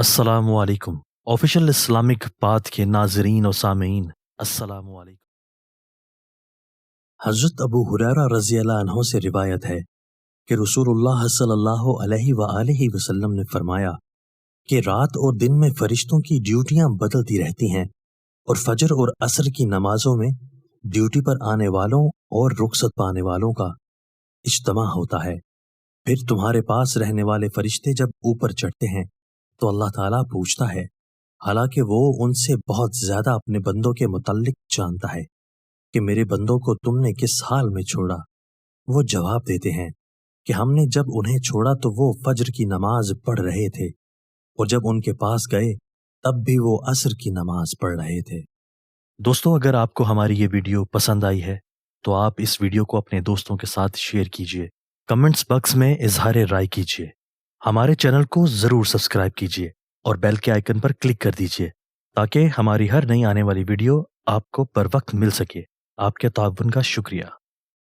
अस्सलामु अलैकुम। Official Islamic path के नाजरीन और सामीन, अस्सलामु अलैकुम। हज़रत अबू हुरैरा रज़ी अल्लाह अन्हु से रिवायत है कि रसूलुल्लाह सल्लल्लाहु अलैहि वआलिहि वसल्लम ने फरमाया कि रात और दिन में फरिश्तों की ड्यूटियां बदलती रहती हैं और फजर और असर की नमाजों में ड्यूटी पर आने वालों और रुखसत पाने वालों का इज्तिमा होता है। फिर तुम्हारे पास रहने वाले फरिश्ते जब ऊपर चढ़ते हैं तो अल्लाह ताला पूछता है, हालांकि वो उनसे बहुत ज्यादा अपने बंदों के मुताल्लिक जानता है, कि मेरे बंदों को तुमने किस हाल में छोड़ा। वो जवाब देते हैं कि हमने जब उन्हें छोड़ा तो वो फजर की नमाज पढ़ रहे थे और जब उनके पास गए तब भी वो असर की नमाज पढ़ रहे थे। दोस्तों, अगर आपको हमारी ये वीडियो पसंद आई है तो आप इस वीडियो को अपने दोस्तों के साथ शेयर कीजिए, कमेंट्स बॉक्स में इजहार राय कीजिए, हमारे चैनल को जरूर सब्सक्राइब कीजिए और बेल के आइकन पर क्लिक कर दीजिए ताकि हमारी हर नई आने वाली वीडियो आपको बर वक्त मिल सके। आपके ताउन का शुक्रिया।